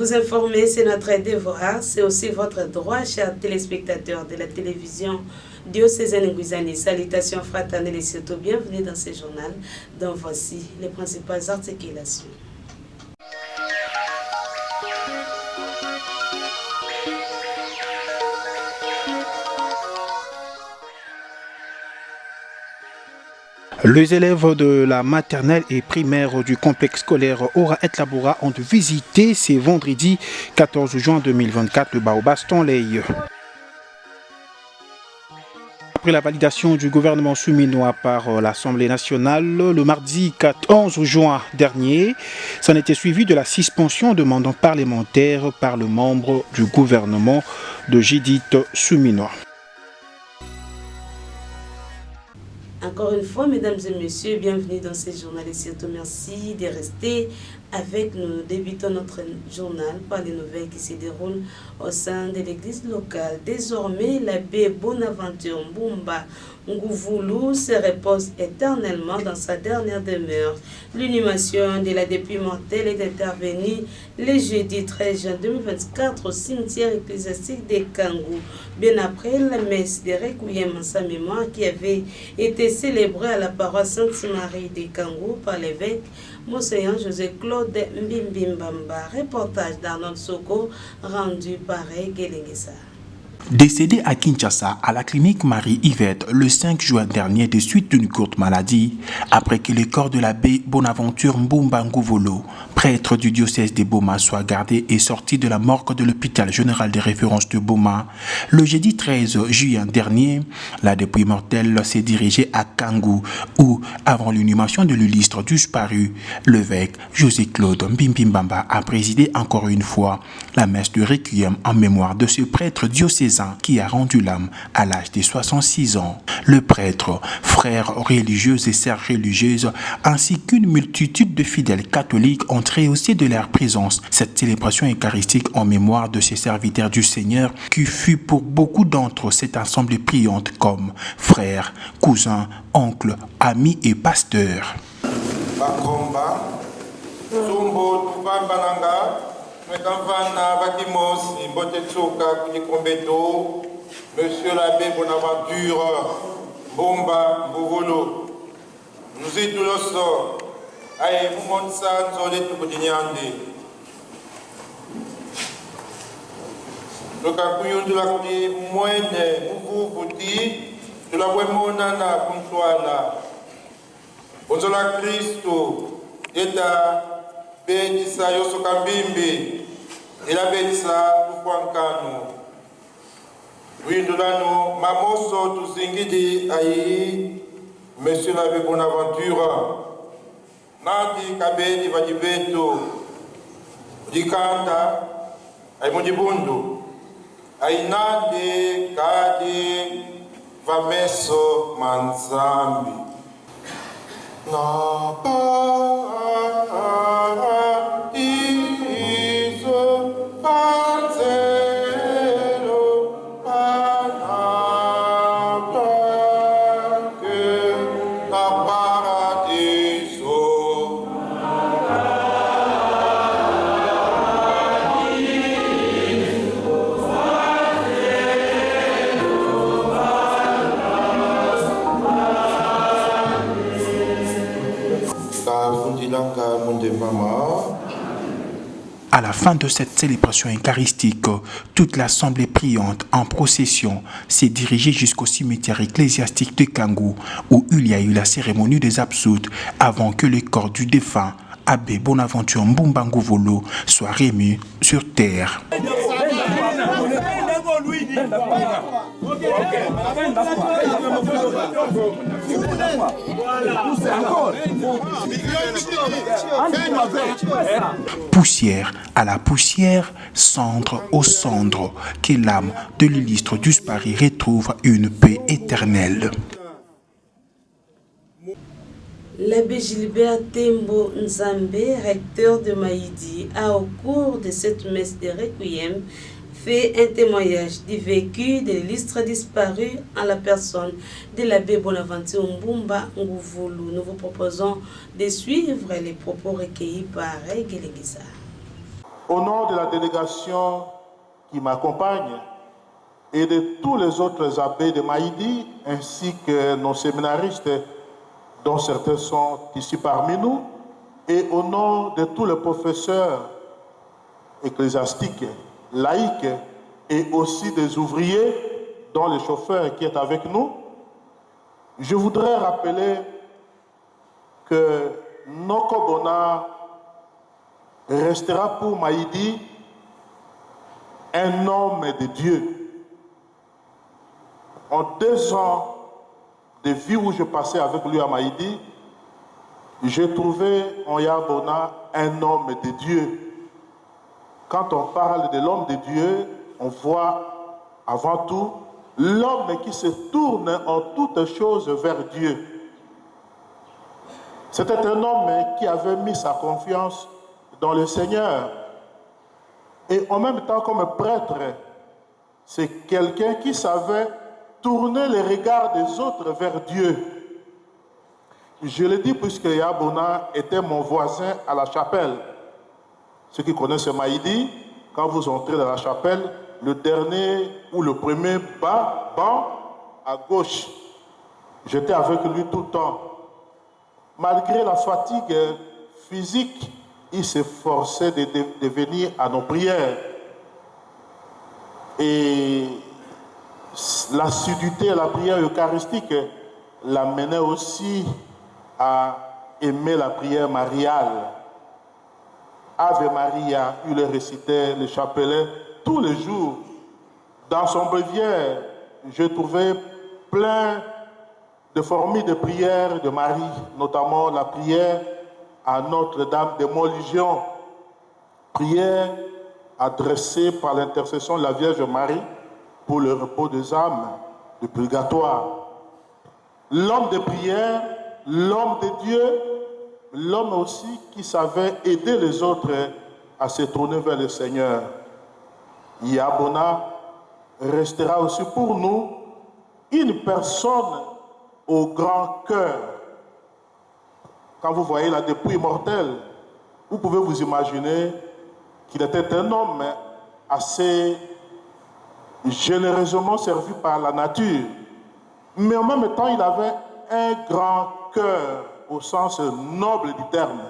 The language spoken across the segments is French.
Vous informer, c'est notre devoir, c'est aussi votre droit, chers téléspectateurs de la télévision diocésaine Nguizani. Salutations fraternelles et surtout bienvenue dans ce journal, dont voici les principales articulations. Les élèves de la maternelle et primaire du complexe scolaire Ora et Laboura ont visité ce vendredi 14 juin 2024 le Baobab Stanley. Après la validation du gouvernement souminois par l'Assemblée nationale le mardi 11 juin dernier, ça a été suivi de la suspension de mandat parlementaire par le membre du gouvernement de Judith Souminois. Encore une fois, mesdames et messieurs, bienvenue dans ce journal et surtout merci de rester avec nous. Nous débutons notre journal par les nouvelles qui se déroulent au sein de l'église locale. Désormais, l'abbé Bonaventure Mbumba Ngouvoulou se repose éternellement dans sa dernière demeure. L'inhumation de la dépouille mortelle est intervenue le jeudi 13 juin 2024 au cimetière ecclésiastique de Kangou, bien après la messe de requiem en sa mémoire qui avait été célébrée à la paroisse Sainte-Marie de Kangou par l'évêque Monseigneur José-Claude Mbimbimbamba. Reportage d'Arnold Soko rendu par Gelengesa. Décédé à Kinshasa à la clinique Marie-Yvette le 5 juin dernier de suite d'une courte maladie, après que le corps de l'abbé Bonaventure Mbumba Ngouvoulou, prêtre du diocèse de Boma, soit gardé et sorti de la morgue de l'hôpital général de référence de Boma, le jeudi 13 juin dernier, la dépouille mortelle s'est dirigée à Kangou, où, avant l'inhumation de l'illustre disparu, l'évêque José-Claude Mbimbimbamba a présidé encore une fois la messe de requiem en mémoire de ce prêtre diocésain qui a rendu l'âme à l'âge de 66 ans. Le prêtre, frères religieux et sœurs religieuses, ainsi qu'une multitude de fidèles catholiques ont rehaussé de leur présence cette célébration eucharistique en mémoire de ces serviteurs du Seigneur qui fut pour beaucoup d'entre eux cette assemblée priante comme frères, cousins, oncles, amis et pasteurs. Monsieur l'abbé Bonaventure Mbumba Ngouvoulou, nous y tous les sorts, aïe, vous montrez ça, nous allons tout dire. Le capouillon de la vie, moine, vous dites, de la voix monana, comme toi là. Bonjour la Christo, et à Bédissa Yosokambimbi, et la Bédissa Tupankano. Oui, nous avons Mamoso Tuzingidi Aïe, Monsieur l'abbé Bonaventure, Nandi Kabedi Vadibeto, Dikanda, Aïmondibundu, Aïnandi Kadi Vameso Manzambi. À la fin de cette célébration eucharistique, toute l'assemblée priante en procession s'est dirigée jusqu'au cimetière ecclésiastique de Kangou, où il y a eu la cérémonie des absoutes avant que le corps du défunt abbé Bonaventure Mbumba Ngouvoulou soit remis sur terre. Poussière à la poussière, cendre aux cendres, que l'âme de l'illustre disparu retrouve une paix éternelle. L'abbé Gilbert Tembo Nzambe, recteur de Maïdi, a au cours de cette messe de requiem fait un témoignage du vécu de l'illustre disparu en la personne de l'abbé Bonaventure Mbumba Ngouvoulou. Nous vous proposons de suivre les propos recueillis par Gelengisa. Au nom de la délégation qui m'accompagne et de tous les autres abbés de Maïdi, ainsi que nos séminaristes, dont certains sont ici parmi nous, et au nom de tous les professeurs ecclésiastiques, laïcs, et aussi des ouvriers, dont le chauffeur qui est avec nous, je voudrais rappeler que Noko Bona restera pour Maïdi un homme de Dieu. En 2 ans de vie où je passais avec lui à Maïdi, j'ai trouvé en Yabona un homme de Dieu. Quand on parle de l'homme de Dieu, on voit avant tout l'homme qui se tourne en toutes choses vers Dieu. C'était un homme qui avait mis sa confiance dans le Seigneur. Et en même temps, comme prêtre, c'est quelqu'un qui savait tourner les regards des autres vers Dieu. Je le dis puisque Yabona était mon voisin à la chapelle. Ceux qui connaissent Maïdi, quand vous entrez dans la chapelle, le dernier ou le premier banc à gauche, j'étais avec lui tout le temps. Malgré la fatigue physique, il s'efforçait de venir à nos prières. Et l'assiduité à la prière eucharistique l'amenait aussi à aimer la prière mariale. Ave Maria, il le récitait, le chapelet, tous les jours. Dans son bréviaire, je trouvais plein de formules de prière de Marie, notamment la prière à Notre-Dame de Montlégion, prière adressée par l'intercession de la Vierge Marie pour le repos des âmes du purgatoire. L'homme de prière, l'homme de Dieu, l'homme aussi qui savait aider les autres à se tourner vers le Seigneur. Yabona restera aussi pour nous une personne au grand cœur. Quand vous voyez la dépouille mortelle, vous pouvez vous imaginer qu'il était un homme assez généreusement servi par la nature. Mais en même temps, il avait un grand cœur au sens noble du terme.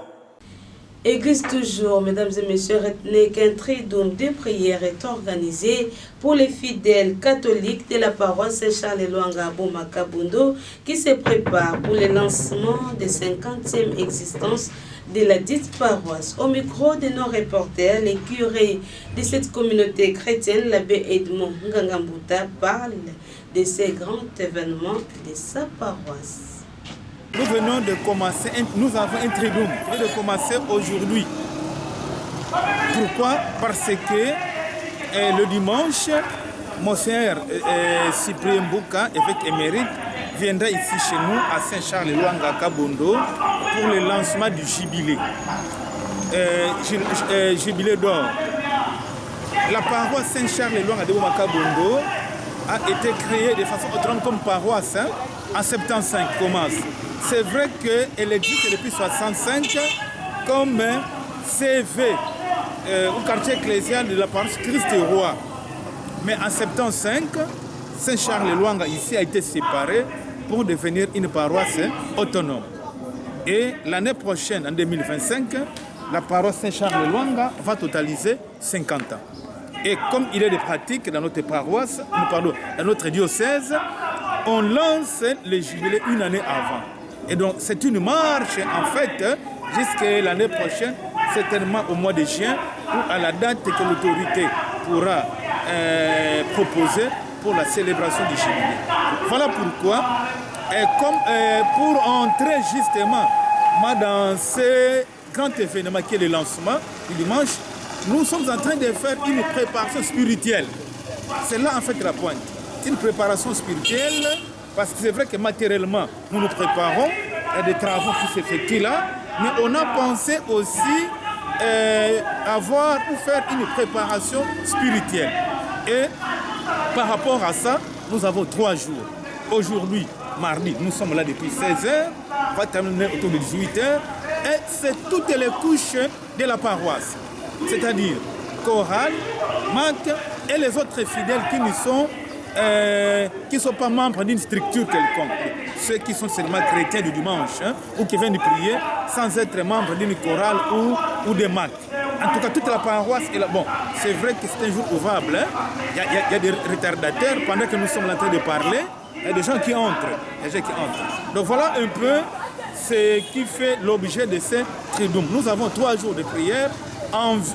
Église toujours, mesdames et messieurs, retenez qu'un triduum de prière est organisé pour les fidèles catholiques de la paroisse Saint-Charles-Luanga Boma-Kabondo qui se prépare pour le lancement de 50e existence de la dite paroisse. Au micro de nos reporters, les curés de cette communauté chrétienne, l'abbé Edmond Ngangambuta, parle de ces grands événements de sa paroisse. Nous venons de commencer, nous avons un triduum, nous venons de commencer aujourd'hui. Pourquoi? Parce que le dimanche, Monseigneur Cyprien Mbouka, évêque émérite, viendra ici chez nous à Saint-Charles-Luanga Kabondo pour le lancement du jubilé. Jubilé d'or. La paroisse Saint-Charles-Luanga de Kabondo a été créée de façon autonome comme paroisse en 75 commence. C'est vrai qu'elle existe depuis 65 comme CV au quartier ecclésial de la paroisse Christ et Roi. Mais en 75, Saint-Charles-Luanga ici a été séparé pour devenir une paroisse autonome. Et l'année prochaine, en 2025, la paroisse Saint-Charles-Luanga va totaliser 50 ans. Et comme il est de pratique dans notre paroisse, dans notre diocèse, on lance le jubilé une année avant. Et donc c'est une marche en fait jusqu'à l'année prochaine, certainement au mois de juin, ou à la date que l'autorité pourra proposer pour la célébration du jubilé. Voilà pourquoi, pour entrer justement dans ce grand événement qui est le lancement du dimanche, nous sommes en train de faire une préparation spirituelle. C'est là en fait la pointe. C'est une préparation spirituelle parce que c'est vrai que matériellement, nous nous préparons, il y a des travaux qui s'effectuent là, mais on a pensé aussi faire une préparation spirituelle. Et par rapport à ça, nous avons 3 jours. Aujourd'hui, mardi, nous sommes là depuis 16h, on va terminer autour de 18h, et c'est toutes les couches de la paroisse. c'est-à-dire chorale, MAC et les autres fidèles qui ne sont pas membres d'une structure quelconque. Ceux qui sont seulement chrétiens du dimanche ou qui viennent prier sans être membres d'une chorale ou des MAC. En tout cas, toute la paroisse est là. Bon, c'est vrai que c'est un jour ouvrable. Il y a des retardataires. Pendant que nous sommes en train de parler, il y a des gens qui entrent. Donc voilà un peu ce qui fait l'objet de ces triduum. Nous avons 3 jours de prière.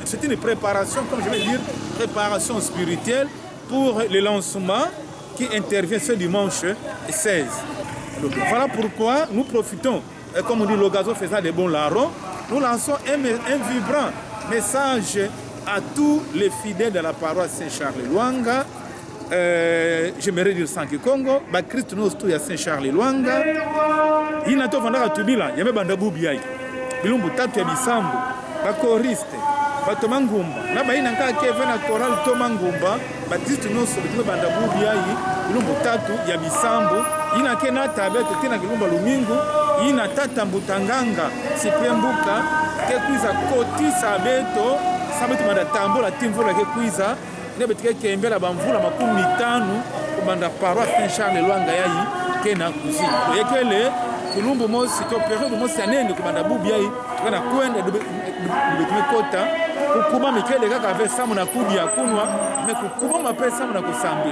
C'est une préparation, comme je vais dire, préparation spirituelle pour le lancement qui intervient ce dimanche 16. Donc, voilà pourquoi nous profitons, comme on dit, le gazon faisant des bons larrons, nous lançons un vibrant message à tous les fidèles de la paroisse Saint-Charles-Luanga. J'aimerais dire Sanki Congo, Christ nous tout à Saint-Charles-Luanga. Il n'a pas vendu Tubila, il y a même Bandabu Biaï. Il y a un Bisambo, choriste, Batomangumba. Là, il y a un choral Tomangumba, Baptiste nous sur Bandabu Biaï, il y a Bisambo. Il y a un tabet, il y a un Lumingo, il y a un Tatambutanganga, Sipiambuka, qui est à côté Sabeto, Sabeto Madatambo, la Timvola qui est à Nebetika Kembela Bamvula Makumi Tanu, Banda Paroisse Saint-Charles-Luanga Yayi, Kena Kuzi. Et que les Kulumbu Mos, c'est au période de Mosianen, de Bandabu Biayi, tu as Kouen de Kota, Kouba Mikel, les gars qui avaient Samona Koudia Kounwa, mais Kouba m'appelle Samona Kosambi.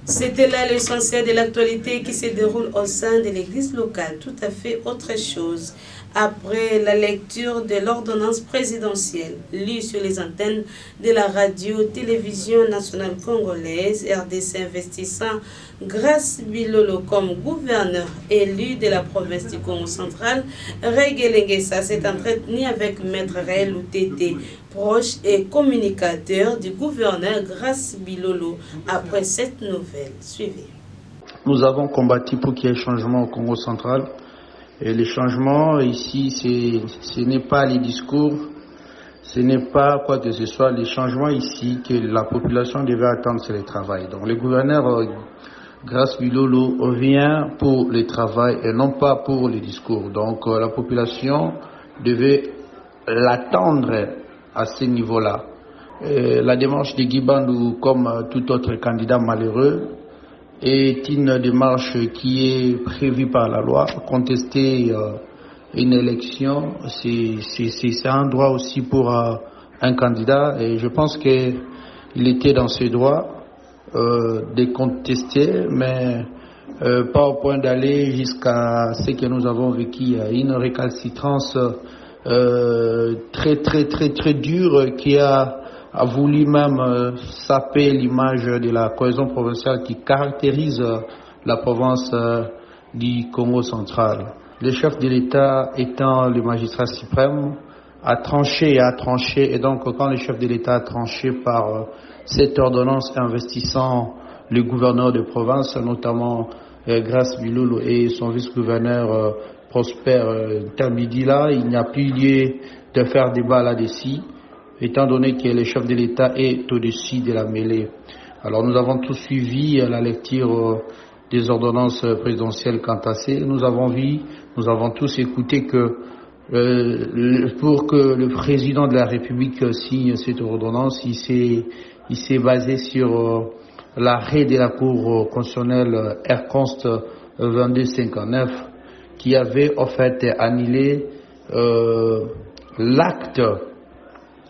C'était là l'essentiel de l'actualité qui se déroule au sein de l'église locale. Tout à fait autre chose. Après la lecture de l'ordonnance présidentielle lue sur les antennes de la radio-télévision nationale congolaise, RDC investissant Grace Bilolo comme gouverneur élu de la province du Congo central, Regelengesa s'est entretenu avec Maître Raël Outete, proche et communicateur du gouverneur Grace Bilolo. Après cette nouvelle, suivez. Nous avons combattu pour qu'il y ait changement au Congo central. Et les changements ici, ce n'est pas les discours, ce n'est pas quoi que ce soit. Les changements ici que la population devait attendre, c'est le travail. Donc le gouverneur Grace Bilolo vient pour le travail et non pas pour les discours. Donc la population devait l'attendre à ce niveau-là. La démarche de Guy Bandou, comme tout autre candidat malheureux, est une démarche qui est prévue par la loi. Contester une élection, c'est un droit aussi pour un candidat, et je pense qu'il était dans ses droits de contester, mais pas au point d'aller jusqu'à ce que nous avons vécu, une récalcitrance très dure qui a voulu même saper l'image de la cohésion provinciale qui caractérise la province du Congo central. Le chef de l'État étant le magistrat suprême a tranché, et donc quand le chef de l'État a tranché par cette ordonnance investissant le gouverneur de province, notamment Grace Bilolo et son vice-gouverneur Prosper Tambidila, il n'y a plus lieu de faire débat là-dessus, étant donné que le chef de l'État est au-dessus de la mêlée. Alors nous avons tous suivi la lecture des ordonnances présidentielles cantassées. Nous avons tous écouté que pour que le président de la République signe cette ordonnance, il s'est basé sur l'arrêt de la Cour constitutionnelle R-Const 2259 qui avait en fait annulé l'acte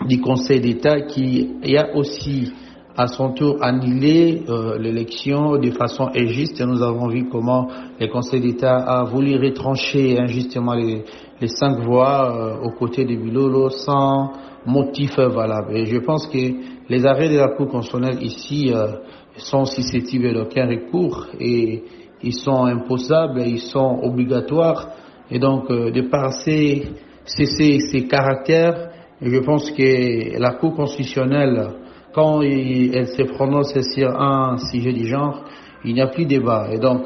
du Conseil d'État qui a aussi à son tour annulé l'élection de façon injuste. Nous avons vu comment le Conseil d'État a voulu retrancher injustement les 5 voix aux côtés de Bilolo sans motif valable. Et je pense que les arrêts de la Cour constitutionnelle ici sont susceptibles d'aucun recours et ils sont imposables, ils sont obligatoires. Et donc, de par ces caractères, je pense que la Cour constitutionnelle, quand elle se prononce sur un sujet du genre, il n'y a plus de débat. Et donc,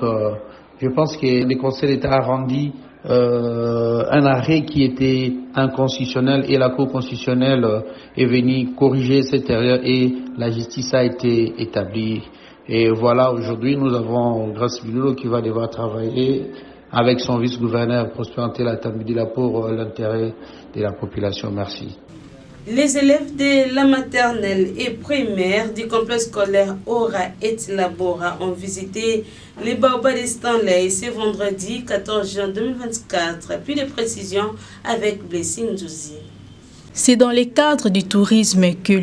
je pense que le Conseil d'État a rendu un arrêt qui était inconstitutionnel et la Cour constitutionnelle est venue corriger cette erreur et la justice a été établie. Et voilà, aujourd'hui, nous avons Grace Bilolo qui va devoir travailler avec son vice-gouverneur Prosper Tambidila pour l'intérêt de la population. Merci. Les élèves de la maternelle et primaire du complexe scolaire Ora et Labora ont visité les baobabs de Stanley ce vendredi 14 juin 2024. Puis de précisions avec Blessing Douzi. C'est dans le cadre du tourisme que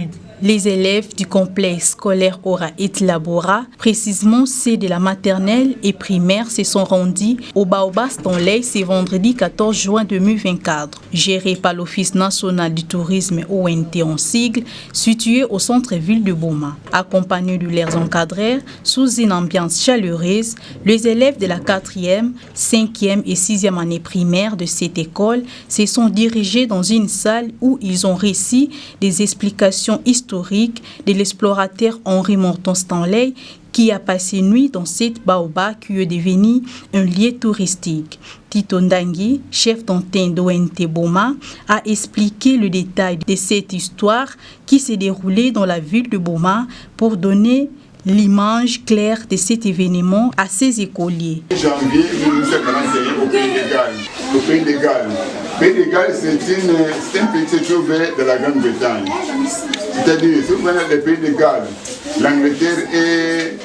les élèves du complexe scolaire Ora et Labora, précisément ceux de la maternelle et primaire, se sont rendus au baobab Stanley ce vendredi 14 juin 2024, géré par l'Office national du tourisme ONT en sigle, situé au centre-ville de Boma. Accompagnés de leurs encadreurs, sous une ambiance chaleureuse, les élèves de la 4e, 5e et 6e année primaire de cette école se sont dirigés dans une salle où ils ont reçu des explications historiques de l'explorateur Henri Morton Stanley qui a passé nuit dans cette baobab qui est devenu un lieu touristique. Tito Ndangui, chef d'antenne d'ONT Boma, a expliqué le détail de cette histoire qui s'est déroulée dans la ville de Boma pour donner l'image claire de cet événement à ses écoliers. Janvier 1941 au pays de Galles. Le pays de Galles, c'est un pays qui se trouve de la Grande-Bretagne. C'est-à-dire, si vous venez des pays de Galles, l'Angleterre et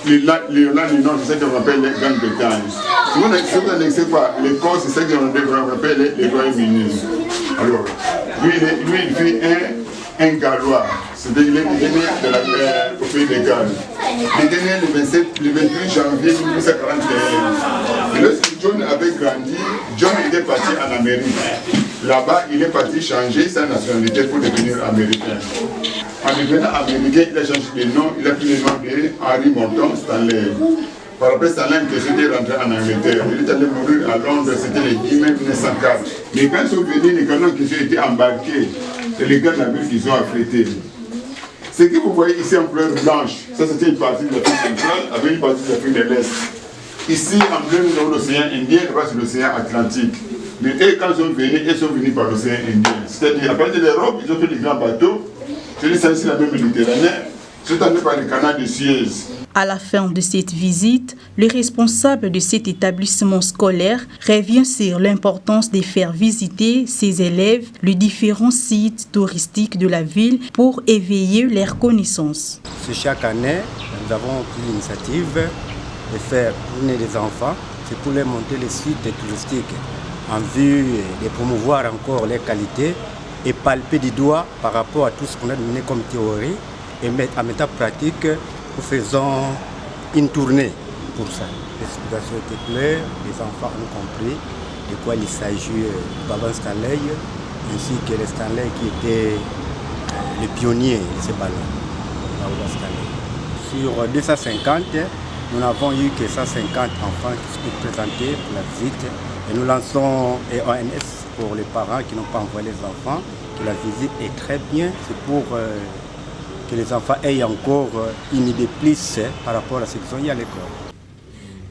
l'Irlande du Nord, c'est ce qu'on appelle la Grande-Bretagne. Si vous n'annexez pas l'Écosse, c'est ce qu'on appelle les Royaumes-Unis. Alors, lui, il fait un Gallois. C'est-à-dire qu'il est né au pays de Galles. Il est né le 28 janvier 1941. Et lorsque John avait grandi, John était parti en Amérique. Là-bas, il est parti changer sa nationalité pour devenir américain. En devenant américain, il a changé de nom, il a pris le nom de Henri Morton Stanley. Par après Stanley, il est rentré en Angleterre. Il est allé mourir à Londres, c'était le 10 mai 1904. Mais quand ils sont venus, les canons qui ont été embarqués, c'est les gars de la ville qu'ils ont affrétés. Ce que vous voyez ici en couleur blanche, ça c'était une partie de l'Afrique centrale avec une partie de l'Afrique de l'Est. Ici, en plein milieu de l'océan Indien, là-bas c'est l'océan Atlantique. Mais eux, quand ils sont venus par l'océan Indien. C'est-à-dire, à partir de l'Europe, ils ont fait des grands bateaux. C'est la même Méditerranée. Ils sont allés par le canal de Suez. À la fin de cette visite, le responsable de cet établissement scolaire revient sur l'importance de faire visiter ses élèves les différents sites touristiques de la ville pour éveiller leurs connaissances. Chaque année, nous avons pris l'initiative de faire venir les enfants, c'est pour leur montrer les sites touristiques en vue de promouvoir encore les qualités et palper du doigt par rapport à tout ce qu'on a donné comme théorie et en mettant en pratique. Nous faisons une tournée pour ça. L'explication était claire, les enfants ont compris de quoi il s'agit du Baba Stanley, ainsi que le Stanley qui était le pionnier de ce ballon, Baba Stanley. Sur 250, nous n'avons eu que 150 enfants qui sont présentés pour la visite. Et nous lançons ONS pour les parents qui n'ont pas envoyé les enfants, que la visite est très bien. C'est pour que les enfants aient encore une idée plus par rapport à ce qu'ils ont eu à l'école.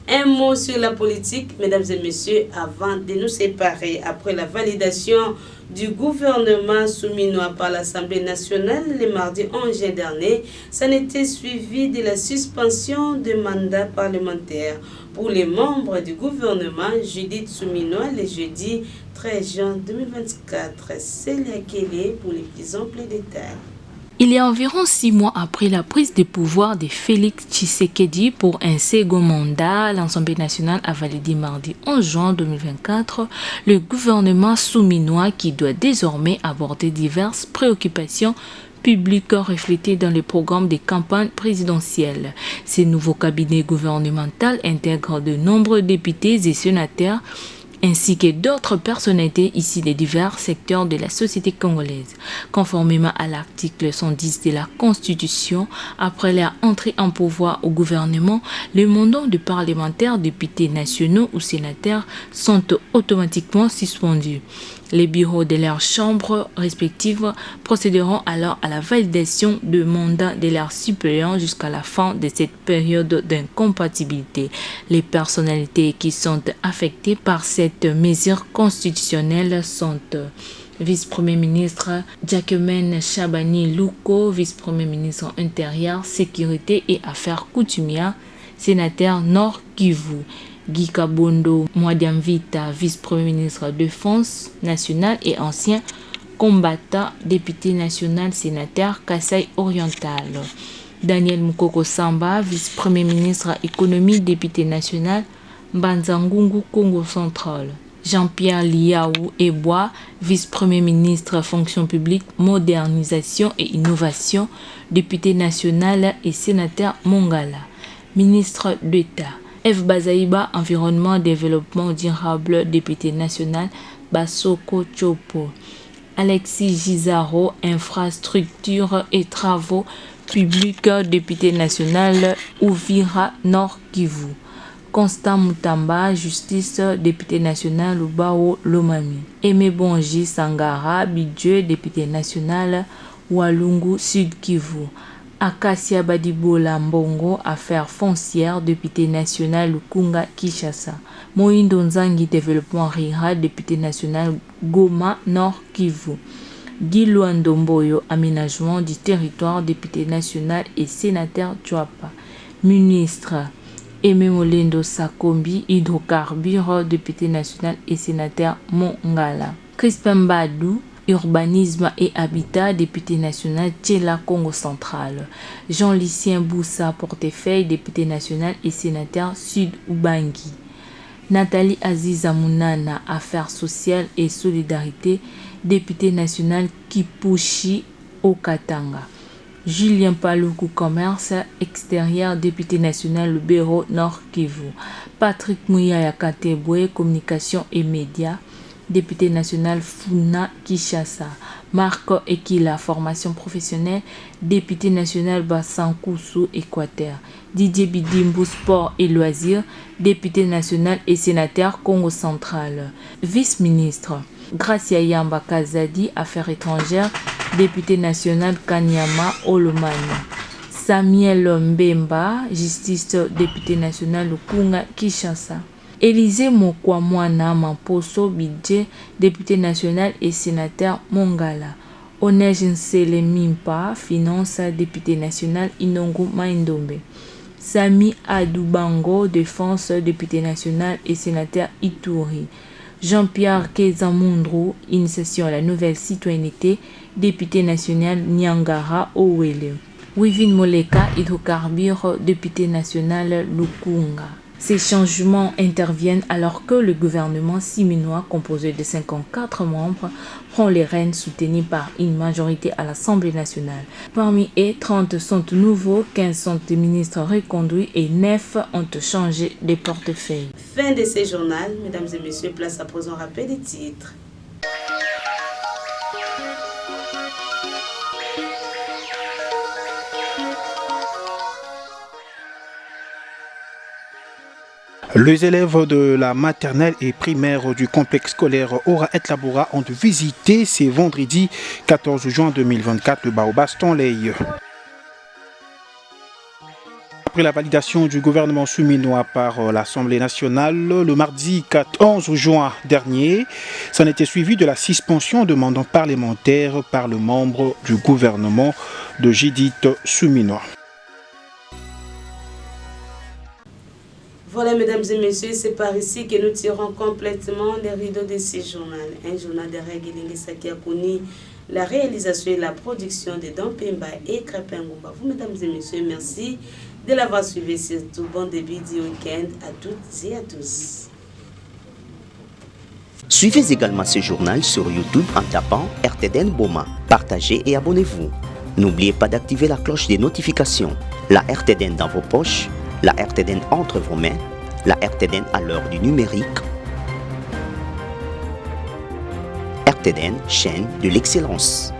Un mot sur la politique, mesdames et messieurs, avant de nous séparer. Après la validation du gouvernement souminois par l'Assemblée nationale le mardi 11 juin dernier, ça n'était suivi de la suspension de mandat parlementaire pour les membres du gouvernement Judith Souminois le jeudi 13 juin 2024. C'est laquelle pour les plus amples détails. Il y a environ 6 mois après la prise de pouvoir de Félix Tshisekedi pour un second mandat, l'Assemblée nationale a validé mardi 11 juin 2024 le gouvernement souminois qui doit désormais aborder diverses préoccupations publiques reflétées dans le programme des campagnes présidentielles. Ce nouveau cabinet gouvernemental intègre de nombreux députés et sénateurs ainsi que d'autres personnalités issues des divers secteurs de la société congolaise. Conformément à l'article 110 de la Constitution, après leur entrée en pouvoir au gouvernement, les mandats de parlementaires, députés nationaux ou sénateurs sont automatiquement suspendus. Les bureaux de leurs chambres respectives procéderont alors à la validation de mandats de leurs suppléants jusqu'à la fin de cette période d'incompatibilité. Les personnalités qui sont affectées par cette mesure constitutionnelle sont vice-premier ministre Jacquemaine Chabani Louko, vice-premier ministre intérieur, sécurité et affaires coutumières, sénateur Nord Kivu. Guy Kabondo Mwadiamvita, vice-premier ministre défense nationale et ancien combattant, député national sénateur Kasaï Oriental. Daniel Mukoko Samba, vice-premier ministre économie, député national Mbanzangungu, Congo central. Jean-Pierre Liaou Ebois, vice-premier ministre fonction publique, modernisation et innovation, député national et sénateur Mongala. Ministre d'État. F. Bazaïba, environnement, développement durable, député national Basoko Chopo. Alexis Gizaro, infrastructure et travaux publics, député national Ouvira Nord Kivu. Constant Moutamba, justice, député national Ubao Lomami. Aimé Bonji Sangara, Bidjeu, député national Walungu Sud Kivu. Akasia Badibola Mbongo, affaires foncières, député national Lukunga Kishasa. Moindo Nzangi, développement rural, député national Goma Nord Kivu. Guy Luandomboyo, aménagement du territoire, député national et sénateur Tchouapa. Ministre Aimé Molendo Sakombi, hydrocarbures, député national et sénateur Mongala. Crispin Badou, urbanisme et habitat, député national Tchela Congo central. Jean-Lucien Boussa, portefeuille, député national et sénateur Sud Ubangi. Nathalie Aziza Mounana, affaires sociales et solidarité, député national Kipushi Okatanga. Julien Paloukou, commerce extérieur, député national Lubero Nord Kivu. Patrick Mouyaya Katebwe, communication et médias, député national Funa Kishasa. Marco Ekila, formation professionnelle, député national Bassankoussou, Équateur. Didier Bidimbu, sport et loisirs, député national et sénateur Congo central. Vice-ministre Gracia Yamba Kazadi, affaires étrangères, député national Kanyama Olomani. Samuel Mbemba, justice, député national Lukunga Kishasa. Élisée Mokwamwana Mamposo Bidje, député national et sénateur Mongala. Onej Nsele Mimpa, finance, député national Inongo Maindombe. Sami Adoubango, défense, député national et sénateur Ituri. Jean-Pierre Kezamundrou, initiation à la nouvelle citoyenneté, député national Nyangara Owele. Wivin Moleka, hydrocarbures, député national Lukunga. Ces changements interviennent alors que le gouvernement siminois, composé de 54 membres, prend les rênes soutenu par une majorité à l'Assemblée nationale. Parmi eux, 30 sont nouveaux, 15 sont des ministres reconduits et 9 ont changé de portefeuille. Fin de ce journal, mesdames et messieurs, place à présent rappel des titres. Les élèves de la maternelle et primaire du complexe scolaire Ora et Laboura ont visité ce vendredi 14 juin 2024 le Baobas Stanley. Après la validation du gouvernement souminois par l'Assemblée nationale, le mardi 11 juin dernier, ça a été suivi de la suspension de mandat parlementaire par le membre du gouvernement de Judith Souminois. Voilà, mesdames et messieurs, c'est par ici que nous tirons complètement les rideaux de ce journal. Un journal de Reguelingue Sakiakouni, la réalisation et la production de Dampemba et Krapengumba. Vous, mesdames et messieurs, merci de l'avoir suivi. Surtout, bon début du week-end à toutes et à tous. Suivez également ce journal sur YouTube en tapant RTDN Boma. Partagez et abonnez-vous. N'oubliez pas d'activer la cloche des notifications. La RTDN dans vos poches. La RTDN entre vos mains, la RTDN à l'heure du numérique. RTDN, chaîne de l'excellence.